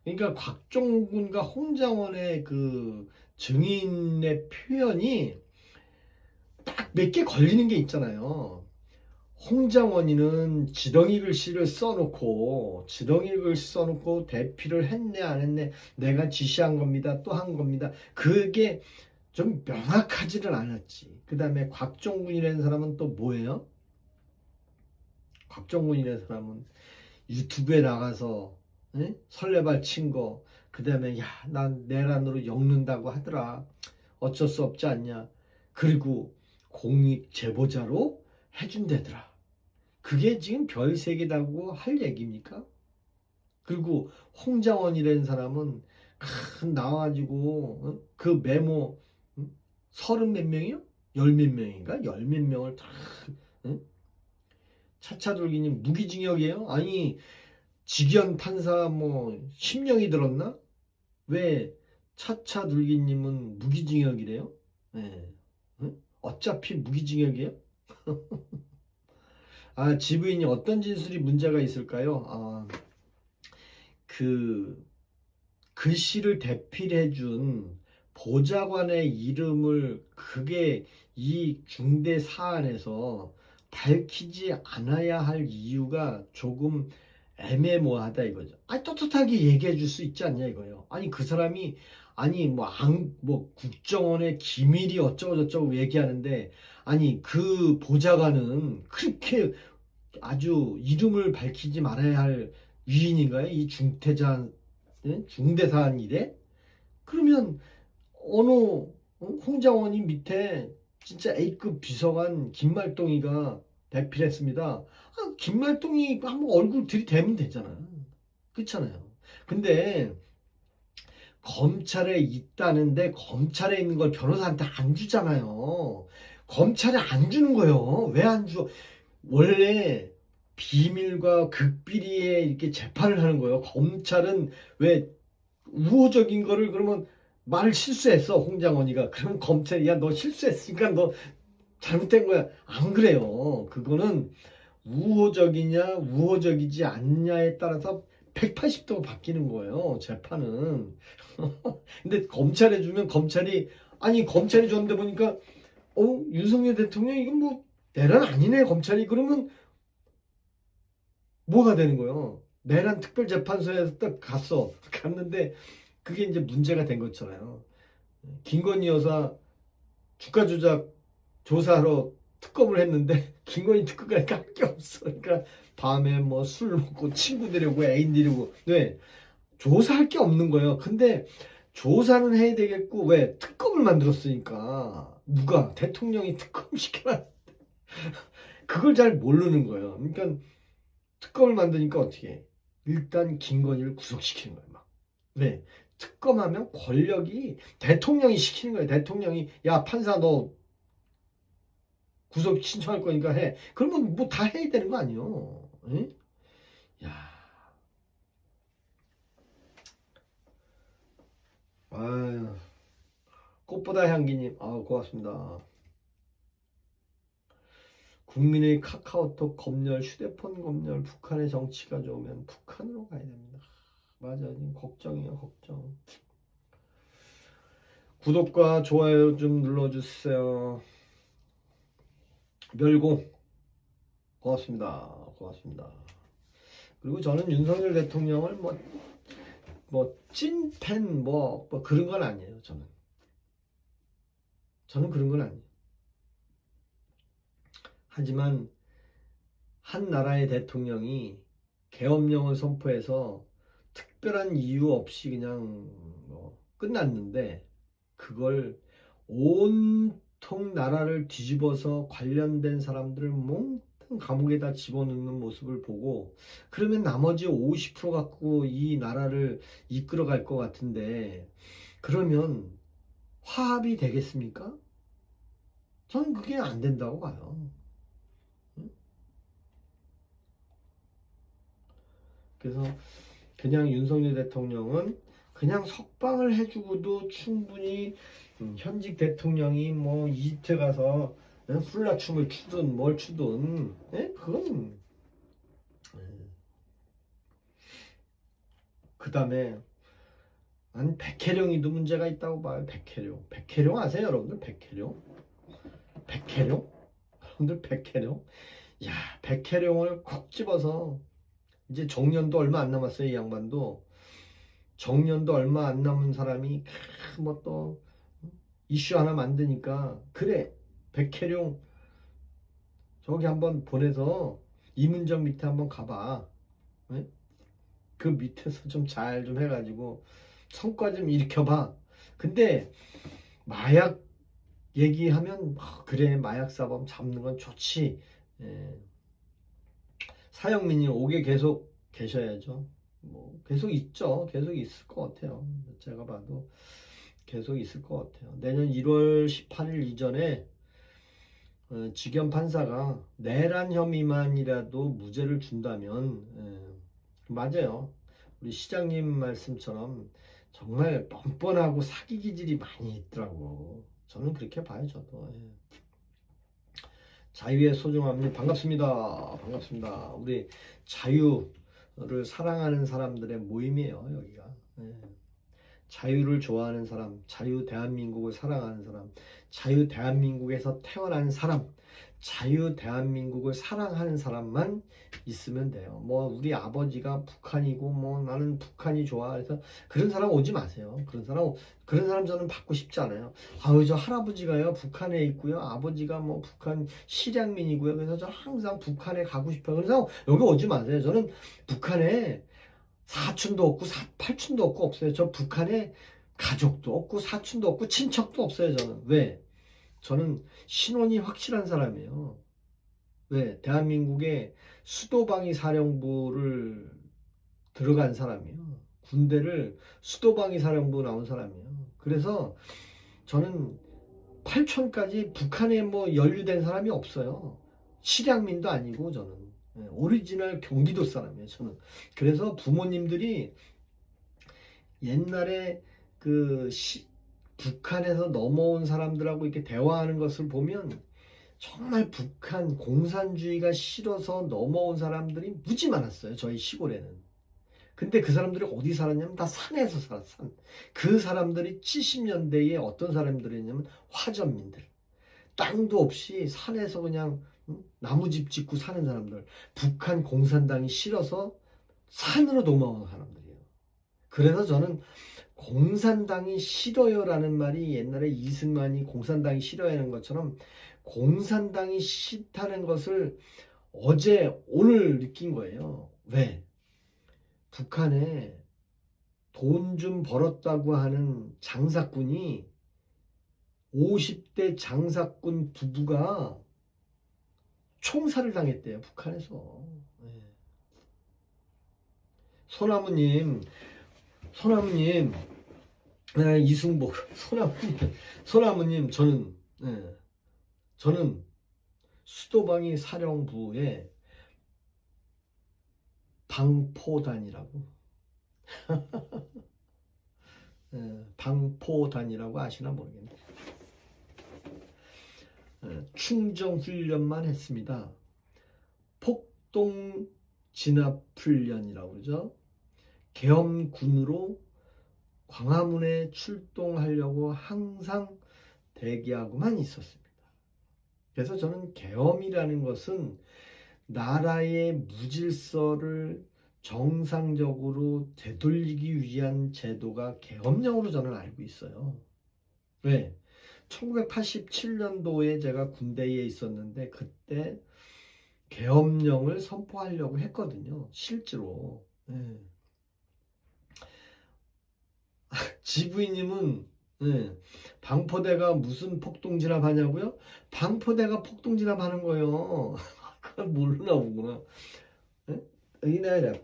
그러니까 곽종군과 홍장원의 그 증인의 표현이 딱 몇 개 걸리는 게 있잖아요. 홍장원이는 지렁이 글씨를 써놓고 대피를 했네 안 했네, 내가 지시한 겁니다, 또 한 겁니다, 그게 좀 명확하지는 않았지. 그 다음에 곽종군이라는 사람은 또 뭐예요? 곽종군이라는 사람은 유튜브에 나가서 설레발 친 거, 그 다음에 야 난 내란으로 엮는다고 하더라, 어쩔 수 없지 않냐, 그리고 공익 제보자로 해준대더라. 그게 지금 별 3개다고 할 얘기입니까? 그리고 홍장원이라는 사람은 나와가지고 그 메모 30몇 명이요? 10몇 명인가? 10몇 명을 다 차차돌기님 무기징역이에요? 아니 직연 판사 뭐 10년이 들었나? 왜 차차돌기님은 무기징역이래요? 네. 어차피 무기징역이에요? 지부인이 어떤 진술이 문제가 있을까요? 그 글씨를 대필해준 보좌관의 이름을 그게 이 중대 사안에서 밝히지 않아야 할 이유가 조금 애매모호하다 이거죠. 떳떳하게 얘기해 줄 수 있지 않냐 이거예요. 아니 그 사람이 뭐 국정원의 기밀이 어쩌고 저쩌고 얘기하는데, 아니 그 보좌관은 그렇게 아주 이름을 밝히지 말아야 할 위인인가요? 이 중대사안 일에? 그러면 어느 홍장원이 밑에 진짜 A급 비서관 김말동이가 대필했습니다. 김말동이 한번 얼굴 들이대면 되잖아요. 그렇잖아요. 근데 검찰에 있다는데 검찰에 있는 걸 변호사한테 안 주잖아요. 검찰에 안 주는 거예요. 왜 안 줘? 원래 비밀과 극비리에 이렇게 재판을 하는 거예요. 검찰은 왜 우호적인 거를, 그러면 말을 실수했어 홍장원이가, 그러면 검찰이 야 너 실수했으니까 너 잘못된 거야, 안 그래요. 그거는 우호적이냐 우호적이지 않냐에 따라서 180도 바뀌는 거예요 재판은. 근데 검찰에 주면 검찰이 줬는데 보니까 윤석열 대통령 이건 뭐 내란 아니네 검찰이, 그러면 뭐가 되는 거예요? 내란 특별재판소에 딱 갔는데 그게 이제 문제가 된 것잖아요. 김건희 여사 주가 조작 조사하러 특검을 했는데 김건희 특검이 할 게 없어. 그러니까 밤에 뭐 술 먹고 친구 데리고 애인 데리고 네 조사할 게 없는 거예요. 근데 조사는 해야 되겠고 왜 특검을 만들었으니까 누가 대통령이 특검 시켜라 그걸 잘 모르는 거예요. 그러니까 특검을 만드니까 어떻게 해? 일단 김건희를 구속시키는 거예요. 막. 왜? 특검하면 권력이 대통령이 시키는 거예요. 대통령이 야 판사 너 구속 신청할 거니까 해. 그러면 뭐 다 해야 되는 거 아니에요? 응? 야, 아유, 꽃보다 향기님, 아 고맙습니다. 국민의 카카오톡 검열, 휴대폰 검열, 북한의 정치가 좋으면 북한으로 가야 됩니다. 맞아요, 걱정이에요, 걱정. 구독과 좋아요 좀 눌러주세요. 멸공 고맙습니다. 고맙습니다. 그리고 저는 윤석열 대통령을 뭐 찐팬 뭐 그런 건 아니에요. 저는 그런 건 아니에요. 하지만 한 나라의 대통령이 계엄령을 선포해서 특별한 이유 없이 그냥 뭐 끝났는데 그걸 온통 나라를 뒤집어서 관련된 사람들을 몽땅 감옥에다 집어넣는 모습을 보고 그러면 나머지 50% 갖고 이 나라를 이끌어 갈 것 같은데 그러면 화합이 되겠습니까? 저는 그게 안 된다고 봐요. 그래서 그냥 윤석열 대통령은 그냥 석방을 해주고도 충분히 현직 대통령이 뭐 이집트 가서 훌라춤을 추든 뭘 추든 그건 그 다음에 난 백혜령이도 문제가 있다고 봐요. 백혜령 아세요 여러분들? 백혜령 여러분들 백혜령 야 백혜령을 콕 집어서 이제 정년도 얼마 안 남았어요. 이 양반도 정년도 얼마 안 남은 사람이 뭐 또 이슈 하나 만드니까 그래 백혜룡 저기 한번 보내서 이문정 밑에 한번 가봐. 네? 그 밑에서 좀 잘 좀 해가지고 성과 좀 일으켜봐. 근데 마약 얘기하면 그래 마약 사범 잡는 건 좋지. 예. 사형민이 5개 계속 계셔야죠. 뭐 계속 있죠. 계속 있을 것 같아요. 제가 봐도 계속 있을 것 같아요. 내년 1월 18일 이전에 지겸 판사가 내란 혐의만이라도 무죄를 준다면 맞아요. 우리 시장님 말씀처럼 정말 뻔뻔하고 사기 기질이 많이 있더라고. 저는 그렇게 봐요. 저도. 자유의 소중함님 반갑습니다. 반갑습니다. 우리 자유를 사랑하는 사람들의 모임이에요. 여기가. 자유를 좋아하는 사람, 자유 대한민국을 사랑하는 사람, 자유 대한민국에서 태어난 사람, 자유 대한민국을 사랑하는 사람만 있으면 돼요. 뭐 우리 아버지가 북한이고 뭐 나는 북한이 좋아 해서 그런 사람 오지 마세요. 그런 사람 저는 받고 싶지 않아요. 아유 저 할아버지가요 북한에 있고요. 아버지가 뭐 북한 실향민이고요. 그래서 저 항상 북한에 가고 싶어요. 그래서 여기 오지 마세요. 저는 북한에 사촌도 없고 팔촌도 없고 없어요. 저 북한에 가족도 없고 사촌도 없고 친척도 없어요. 저는 왜? 저는 신원이 확실한 사람이에요. 왜? 대한민국의 수도방위 사령부를 들어간 사람이에요. 군대를 수도방위 사령부 나온 사람이에요. 그래서 저는 8촌까지 북한에 뭐 연루된 사람이 없어요. 실향민도 아니고 저는 오리지널 경기도 사람이에요. 저는 그래서 부모님들이 옛날에 북한에서 넘어온 사람들하고 이렇게 대화하는 것을 보면 정말 북한 공산주의가 싫어서 넘어온 사람들이 무지 많았어요. 저희 시골에는. 근데 그 사람들이 어디 살았냐면 다 산에서 살았어. 그 사람들이 70년대에 어떤 사람들이냐면 화전민들. 땅도 없이 산에서 그냥 나무집 짓고 사는 사람들, 북한 공산당이 싫어서 산으로 도망온 사람들이에요. 그래서 저는 공산당이 싫어요라는 말이 옛날에 이승만이 공산당이 싫어하는 것처럼 공산당이 싫다는 것을 어제 오늘 느낀 거예요. 왜? 북한에 돈 좀 벌었다고 하는 장사꾼이 50대 장사꾼 부부가 총살을 당했대요. 북한에서. 네. 소나무님, 네, 이승복, 소나무님, 저는 수도방위 사령부의 방포단이라고, 방포단이라고 아시나 모르겠네. 충정 훈련만 했습니다. 폭동 진압 훈련이라고 그러죠. 계엄군으로 광화문에 출동하려고 항상 대기하고만 있었습니다. 그래서 저는 계엄이라는 것은 나라의 무질서를 정상적으로 되돌리기 위한 제도가 계엄령으로 저는 알고 있어요. 왜? 1987년도에 제가 군대에 있었는데 그때 계엄령을 선포하려고 했거든요. 실제로. 네. 지부인님은 방포대가 무슨 폭동진압 하냐고요? 방포대가 폭동진압 하는 거예요. 그걸 모르나 보구나. 여기 내가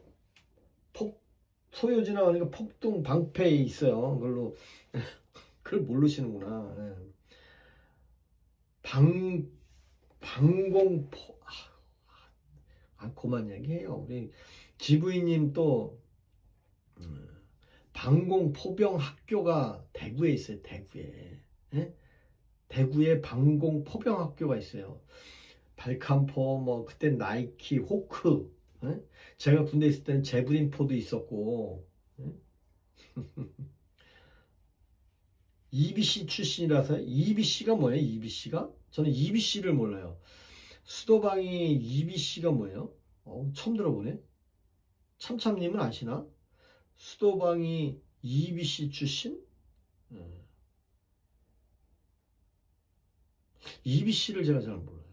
소요진압 하니까 폭동 방패에 있어요. 그걸로 그걸 모르시는구나. 방공포 그만 얘기해요. 우리 지부인님 또 방공포병학교가 대구에 있어요. 대구에. 대구에 방공포병학교가 있어요. 발칸포, 뭐 그때 나이키, 호크. 제가 군대 있을 때는 제브린포도 있었고. EBC 출신이라서. EBC가 뭐예요? EBC가? 저는 EBC를 몰라요. 수도방위 EBC가 뭐예요? 처음 들어보네. 참참님은 아시나? 수도방위 EBC 출신? EBC를 제가 잘 몰라요.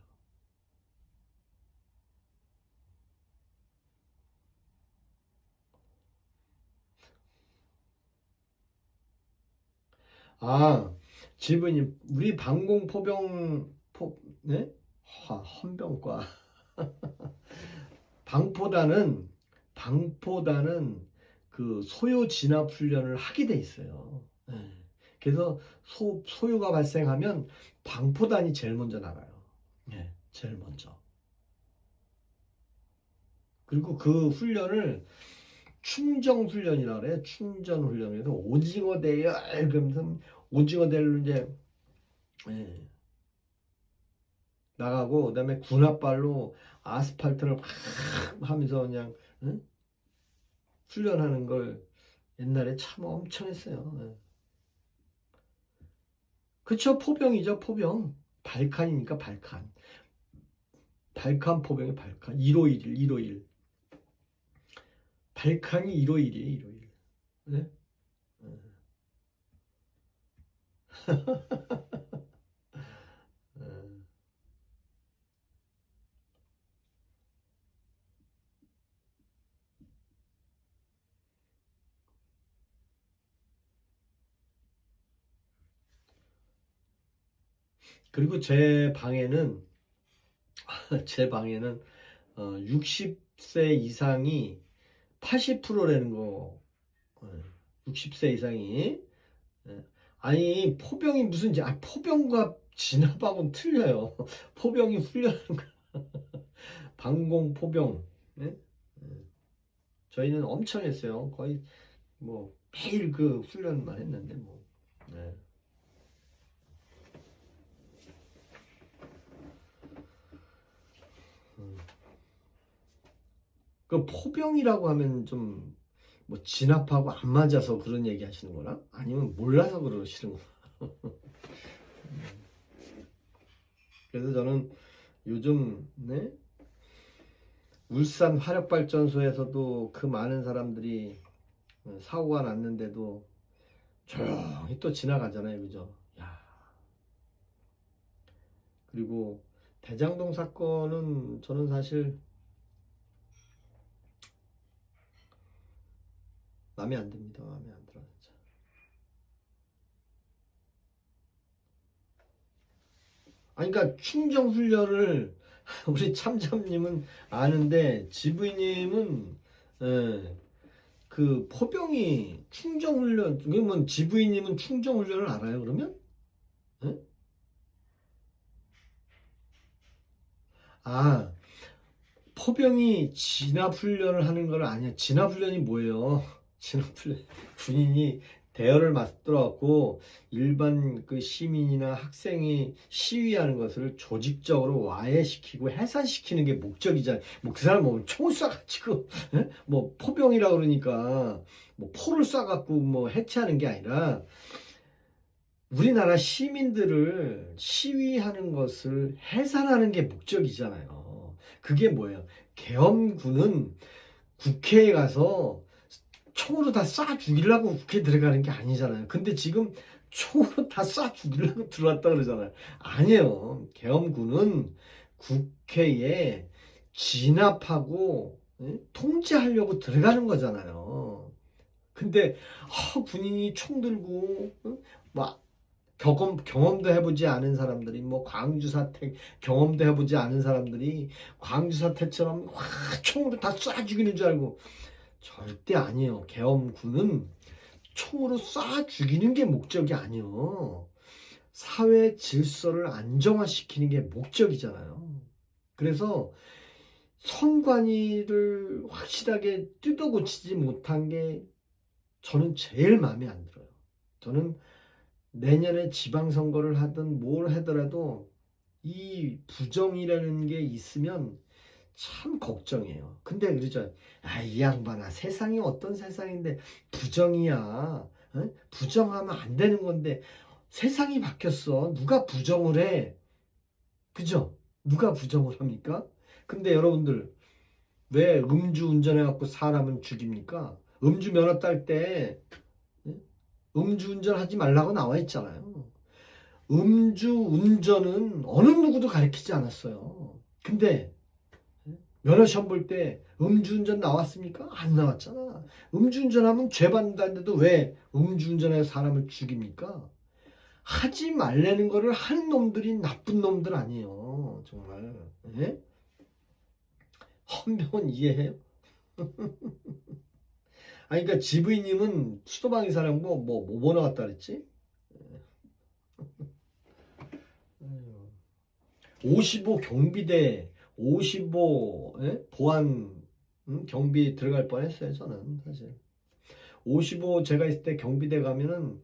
질문님, 우리 네? 헌병과. 방포단은 그 소요 진압 훈련을 하게 돼 있어요. 그래서 소요가 발생하면 방포단이 제일 먼저 나가요. 제일 먼저. 그리고 그 훈련을 충정 훈련이라 그래. 충전 훈련에서 오징어 대열 그러면서 오징어 대열로 이제 나가고 그다음에 군홧발로 아스팔트를 막 하면서 그냥 훈련하는 걸 옛날에 참 엄청 했어요. 그쵸, 포병이죠, 포병. 발칸이니까 발칸. 발칸 포병이 발칸. 151. 발칸이 151이에요, 151. 네? 그리고 제 방에는 60세 이상이 80%라는 거. 60세 이상이. 아니, 포병이 무슨, 포병과 진압하고는 틀려요. 포병이 훈련하는 거. 방공 포병. 네? 저희는 엄청 했어요. 거의 뭐 매일 그 훈련만 했는데 뭐. 네. 그 포병이라고 하면 좀 뭐 진압하고 안 맞아서 그런 얘기 하시는 거나 아니면 몰라서 그러시는 거나. 그래서 저는 요즘 네? 울산 화력발전소에서도 그 많은 사람들이 사고가 났는데도 조용히 또 지나가잖아요, 그죠? 야. 그리고 대장동 사건은 저는 사실 마음에 안 듭니다. 마음에 안 들어요. 진짜. 아니, 그러니까 충정 훈련을 우리 참참님은 아는데 지부님은 예, 그 포병이 충정 훈련 그러면 지부님은 충정 훈련을 알아요? 그러면? 예? 아, 포병이 진압훈련을 하는 걸 아니야. 진압훈련이 뭐예요? 진압훈련 군인이 대열을 맞들어갖고 일반 그 시민이나 학생이 시위하는 것을 조직적으로 와해시키고 해산시키는 게 목적이잖아요. 뭐 그 사람 뭐 총을 쏴가지고 뭐 포병이라 그러니까 뭐 포를 쏴갖고 뭐 해체하는 게 아니라 우리나라 시민들을 시위하는 것을 해산하는 게 목적이잖아요. 그게 뭐예요? 계엄군은 국회에 가서 총으로 다 쏴 죽이려고 국회에 들어가는 게 아니잖아요. 근데 지금 총으로 다 쏴 죽이려고 들어왔다 그러잖아요. 아니에요. 계엄군은 국회에 진압하고 통제하려고 들어가는 거잖아요. 근데 군인이 총 들고 막 경험도 해보지 않은 사람들이 뭐 광주 사태 경험도 해보지 않은 사람들이 광주 사태처럼 확 총으로 다 쏴 죽이는 줄 알고 절대 아니에요. 계엄군은 총으로 쏴 죽이는 게 목적이 아니에요. 사회 질서를 안정화시키는 게 목적이잖아요. 그래서 선관위를 확실하게 뜯어고치지 못한 게 저는 제일 마음에 안 들어요. 저는 내년에 지방선거를 하든 뭘 하더라도 이 부정이라는 게 있으면 참 걱정이에요. 근데 그러죠. 이 양반아, 세상이 어떤 세상인데 부정이야. 부정하면 안 되는 건데 세상이 바뀌었어. 누가 부정을 해? 그죠? 누가 부정을 합니까? 근데 여러분들 왜 음주 운전해갖고 사람은 죽입니까? 음주 면허 딸 때 음주운전 하지 말라고 나와 있잖아요. 음주운전은 어느 누구도 가르치지 않았어요. 근데 면허 시험 볼 때 음주운전 나왔습니까? 안 나왔잖아. 음주운전하면 죄 받는다는데도 왜 음주운전해서 사람을 죽입니까? 하지 말라는 거를 하는 놈들이 나쁜 놈들 아니에요. 정말. 예? 헌병은 이해해요? 아니, 그러니까 지부인님은 수도방위 사령부 뭐 나왔다 그랬지? 55 경비대, 55 보안 경비 들어갈 뻔했어요. 저는 사실 55 제가 있을 때 경비대 가면은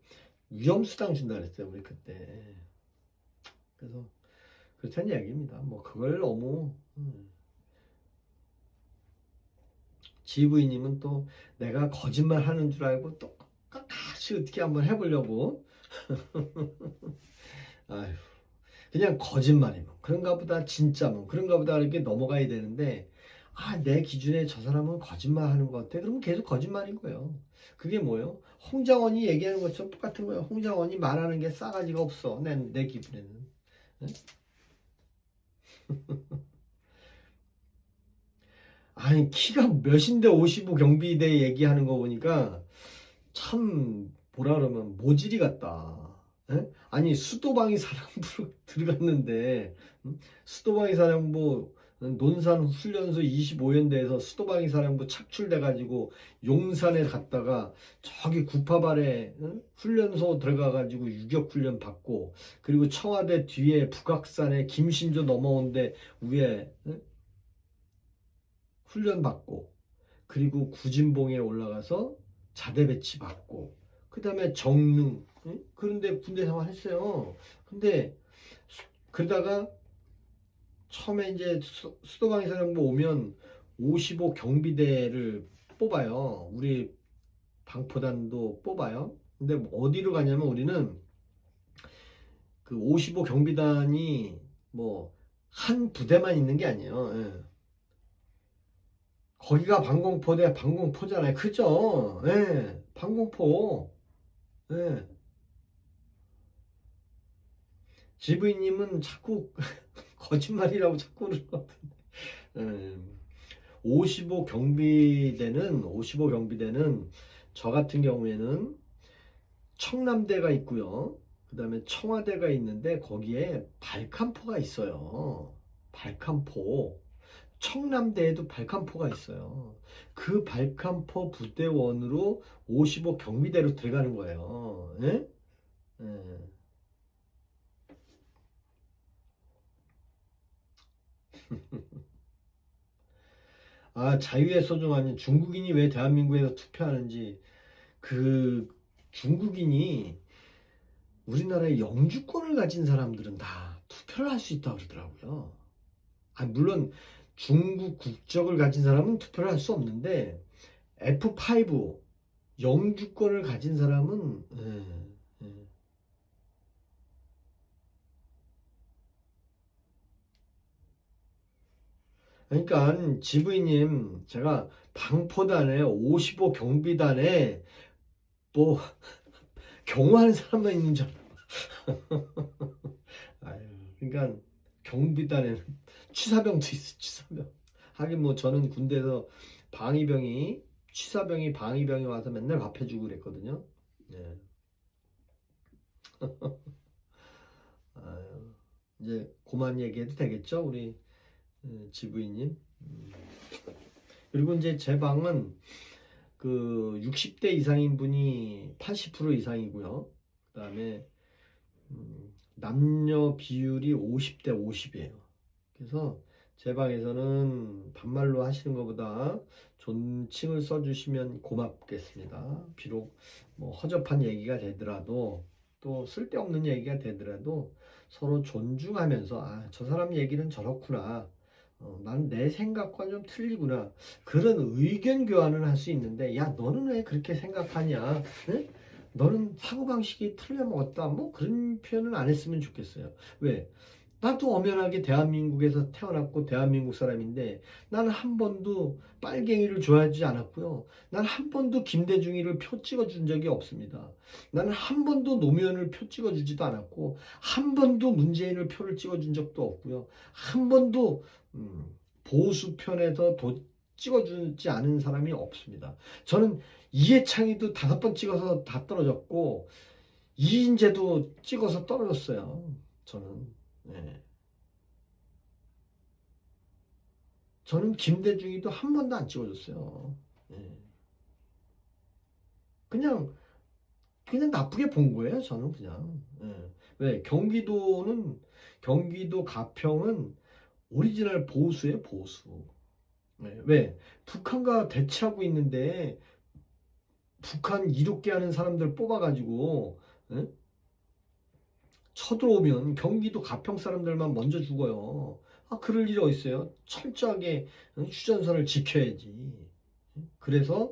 위험수당 준다 그랬어요. 우리 그때. 그래서 그렇다는 이야기입니다. 뭐 그걸 너무 지부인님은 또 내가 거짓말 하는 줄 알고 또 같이 어떻게 한번 해보려고 아휴, 그냥 거짓말이면 그런가 보다 진짜면 그런가 보다 이렇게 넘어가야 되는데 내 기준에 저 사람은 거짓말 하는 것 같아. 그러면 계속 거짓말인 거예요. 그게 뭐예요? 홍장원이 얘기하는 것처럼 똑같은 거예요. 홍장원이 말하는 게 싸가지가 없어. 내 기분에는. 네? 아니 키가 몇인데 55 경비대 얘기하는 거 보니까 참 뭐라 그러면 모질이 같다. 아니 수도방위 사령부로 들어갔는데 수도방위 사령부 논산 훈련소 25연대에서 수도방위 사령부 착출돼 가지고 용산에 갔다가 저기 구파발에 훈련소 들어가 가지고 유격 훈련 받고 그리고 청와대 뒤에 북악산에 김신조 넘어온데 위에 훈련 받고 그리고 구진봉에 올라가서 자대 배치 받고 그 다음에 정릉 그런데 군대 생활했어요. 근데 그러다가 처음에 이제 수도방위 사령부 오면 55 경비대를 뽑아요. 우리 방포단도 뽑아요. 근데 어디로 가냐면 우리는 그 55 경비단이 뭐 한 부대만 있는 게 아니에요. 예. 거기가 방공포대 방공포잖아요. 그죠? 예. 방공포. 예. 지브이님은 자꾸 거짓말이라고 자꾸 그러는 것 같은데. 예. 55 경비대는 저 같은 경우에는 청남대가 있고요. 그 다음에 청와대가 있는데 거기에 발칸포가 있어요. 발칸포. 청남대에도 발칸포가 있어요. 그 발칸포 부대원으로 55 경비대로 들어가는 거예요. 예? 예. 아, 자유의 소중함이 중국인이 왜 대한민국에서 투표하는지 그 중국인이 우리나라의 영주권을 가진 사람들은 다 투표를 할 수 있다고 그러더라고요. 아, 물론 중국 국적을 가진 사람은 투표를 할 수 없는데 F5 영주권을 가진 사람은 예. 그러니까 지부인님 제가 방포단에 55 경비단에 뭐 경호하는 사람만 있는 줄 아유, 그러니까 경비단에는 취사병도 있어, 취사병. 하긴 뭐 저는 군대에서 취사병이 방위병이 와서 맨날 밥 해주고 그랬거든요. 예. 아유, 이제 그만 얘기해도 되겠죠, 우리 지부인님. 그리고 이제 제 방은 그 60대 이상인 분이 80% 이상이고요. 그 다음에 남녀 비율이 50대 50이에요. 그래서 제 방에서는 반말로 하시는 것보다 존칭을 써주시면 고맙겠습니다. 비록 뭐 허접한 얘기가 되더라도 또 쓸데없는 얘기가 되더라도 서로 존중하면서 아, 저 사람 얘기는 저렇구나. 난 내 생각과 좀 틀리구나. 그런 의견 교환을 할 수 있는데 야 너는 왜 그렇게 생각하냐? 응? 너는 사고방식이 틀려먹었다. 뭐 그런 표현은 안 했으면 좋겠어요. 왜? 나도 엄연하게 대한민국에서 태어났고 대한민국 사람인데 나는 한 번도 빨갱이를 좋아하지 않았고요. 나는 한 번도 김대중이를 표 찍어준 적이 없습니다. 나는 한 번도 노무현을 표 찍어주지도 않았고 한 번도 문재인을 표를 찍어준 적도 없고요. 한 번도 보수 편에서 찍어주지 않은 사람이 없습니다. 저는 이해창이도 5번 찍어서 다 떨어졌고 이인재도 찍어서 떨어졌어요. 저는. 네. 저는 김대중이도 한 번도 안 찍어줬어요. 네. 그냥 나쁘게 본 거예요. 저는 그냥. 네. 왜 경기도 가평은 오리지널 보수예요. 보수. 네. 왜 북한과 대치하고 있는데 북한 이롭게 하는 사람들 뽑아가지고 네? 쳐들어오면 경기도 가평 사람들만 먼저 죽어요. 아, 그럴 일이 어딨어요? 철저하게 휴전선을 지켜야지. 그래서